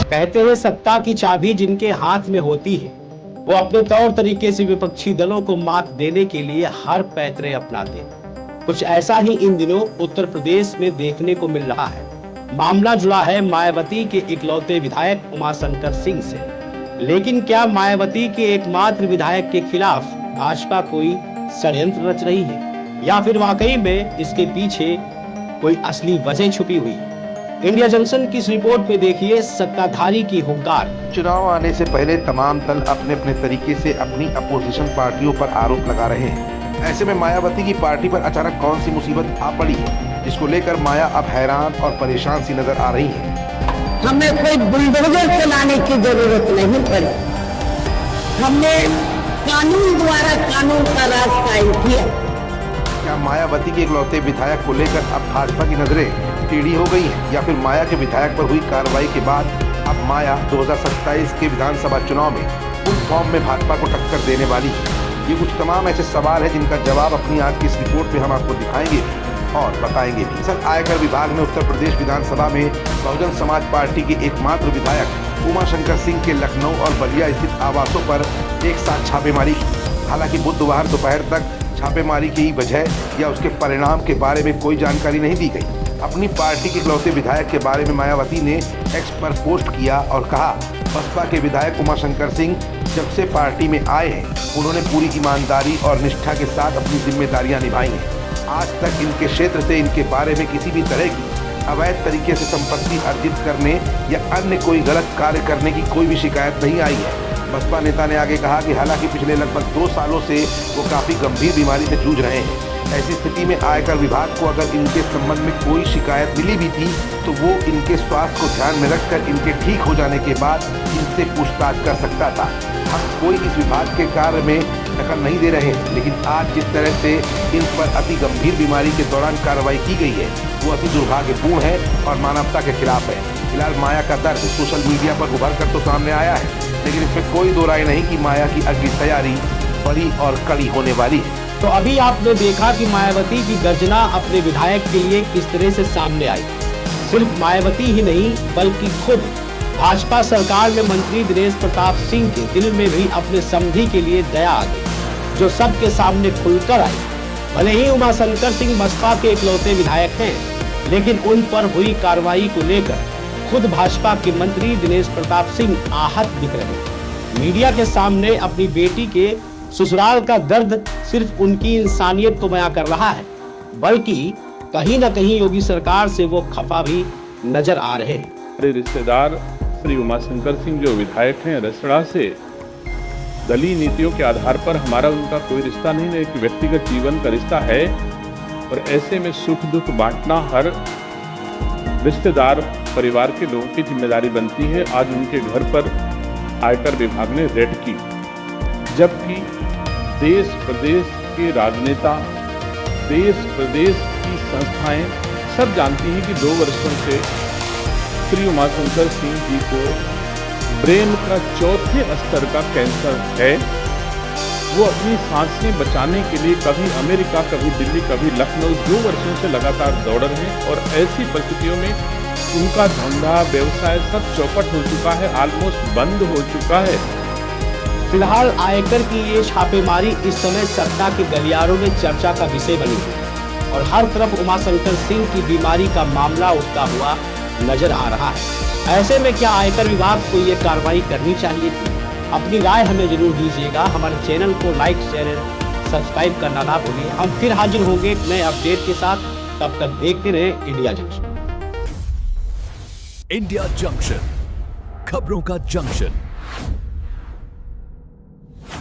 कहते हैं सत्ता की चाबी जिनके हाथ में होती है वो अपने तौर तरीके से विपक्षी दलों को मात देने के लिए हर पैतरे अपनाते हैं। कुछ ऐसा ही इन दिनों उत्तर प्रदेश में देखने को मिल रहा है। मामला जुड़ा है मायावती के इकलौते विधायक उमाशंकर सिंह से। लेकिन क्या मायावती के एकमात्र विधायक के खिलाफ भाजपा कोई षड्यंत्र रच रही है या फिर वाकई में इसके पीछे कोई असली वजह छुपी हुई है? इंडिया जंक्शन की इस रिपोर्ट में देखिए सत्ताधारी की हुंकार। चुनाव आने से पहले तमाम दल अपने अपने तरीके से अपनी अपोजिशन पार्टियों पर आरोप लगा रहे हैं। ऐसे में मायावती की पार्टी पर अचानक कौन सी मुसीबत आ पड़ी है जिसको लेकर माया अब हैरान और परेशान सी नजर आ रही है। हमें कोई बुलडोजर चलाने की जरूरत नहीं पड़ी। हमने कानून द्वारा कानून का राज कायम किया। क्या मायावती के इकलौते विधायक को लेकर अब भाजपा की नजरें टेढ़ी हो गई है या फिर माया के विधायक पर हुई कार्रवाई के बाद अब माया 2027 के विधानसभा चुनाव में फुल फॉर्म में भाजपा को टक्कर देने वाली है? ये कुछ तमाम ऐसे सवाल है जिनका जवाब अपनी आज की इस रिपोर्ट में हम आपको दिखाएंगे और बताएंगे भी। सर, आयकर विभाग ने उत्तर प्रदेश विधानसभा में बहुजन समाज पार्टी के एकमात्र विधायक उमाशंकर सिंह के लखनऊ और बलिया स्थित आवासों पर एक साथ छापेमारी की। हालांकि बुधवार दोपहर तक छापेमारी की वजह या उसके परिणाम के बारे में कोई जानकारी नहीं दी गई। अपनी पार्टी के इकलौते विधायक के बारे में मायावती ने एक्स पर पोस्ट किया और कहा, बसपा के विधायक उमाशंकर सिंह जब से पार्टी में आए हैं उन्होंने पूरी ईमानदारी और निष्ठा के साथ अपनी जिम्मेदारियां निभाई हैं। आज तक इनके क्षेत्र से इनके बारे में किसी भी तरह की अवैध तरीके से संपत्ति अर्जित करने या अन्य कोई गलत कार्य करने की कोई भी शिकायत नहीं आई है। बसपा नेता ने आगे कहा कि हालांकि पिछले लगभग 2 सालों से वो काफी गंभीर बीमारी से जूझ रहे हैं। ऐसी स्थिति में आयकर विभाग को अगर इनके संबंध में कोई शिकायत मिली भी थी तो वो इनके स्वास्थ्य को ध्यान में रखकर इनके ठीक हो जाने के बाद इनसे पूछताछ कर सकता था। हम कोई इस विभाग के कार्य में दखल नहीं दे रहे हैं, लेकिन आज जिस तरह से इन पर अति गंभीर बीमारी के दौरान कार्रवाई की गई है वो अति दुर्भाग्यपूर्ण है और मानवता के खिलाफ है। फिलहाल माया का दर्द सोशल मीडिया पर उभर कर तो सामने आया है, लेकिन इसमें कोई दो राय नहीं कि माया की अगली तैयारी बड़ी और कड़ी होने वाली है। तो अभी आपने देखा कि मायावती की गर्जना अपने विधायक के लिए किस तरह से सामने आई। सिर्फ मायावती ही नहीं बल्कि खुद भाजपा सरकार में मंत्री दिनेश प्रताप सिंह के दिल में भी अपने समधी के लिए दया आ गई, जो सबके सामने खुलकर आई। भले ही उमाशंकर सिंह बसपा के इकलौते विधायक हैं, लेकिन उन पर हुई कार्रवाई को लेकर खुद भाजपा के मंत्री दिनेश प्रताप सिंह आहत दिख रहे। मीडिया के सामने अपनी बेटी के ससुराल का दर्द सिर्फ उनकी इंसानियत को बयां कर रहा है, बल्कि कहीं न कहीं योगी सरकार से वो खफा भी नजर आ रहे हैं। हमारे रिश्तेदार श्री उमाशंकर सिंह जो विधायक हैं रसड़ा से, दलीय नीतियों के आधार पर हमारा उनका कोई रिश्ता नहीं है, एक व्यक्तिगत जीवन का रिश्ता है। और ऐसे में सुख दुख बांटना हर रिश्तेदार परिवार के लोगों की जिम्मेदारी बनती है। आज उनके घर पर आयकर विभाग ने रेड की, जबकि देश प्रदेश के राजनेता, देश प्रदेश की संस्थाएं सब जानती हैं कि 2 वर्षों से श्री उमाशंकर सिंह जी को ब्रेन का 4थे स्तर का कैंसर है। वो अपनी सांसें बचाने के लिए कभी अमेरिका, कभी दिल्ली, कभी लखनऊ 2 वर्षों से लगातार दौड़ रहे हैं और ऐसी परिस्थितियों में उनका धंधा व्यवसाय सब चौपट हो चुका है, ऑलमोस्ट बंद हो चुका है। फिलहाल आयकर की ये छापेमारी इस समय सत्ता के गलियारों में चर्चा का विषय बनी है और हर तरफ उमाशंकर सिंह की बीमारी का मामला उठता हुआ नजर आ रहा है। ऐसे में क्या आयकर विभाग को ये कार्रवाई करनी चाहिए थी? अपनी राय हमें जरूर दीजिएगा। हमारे चैनल को लाइक, शेयर, सब्सक्राइब करना ना भूलिए। हम फिर हाजिर होंगे एक नए अपडेट के साथ। तब तक देखते रहे इंडिया जंक्शन। इंडिया जंक्शन, खबरों का जंक्शन।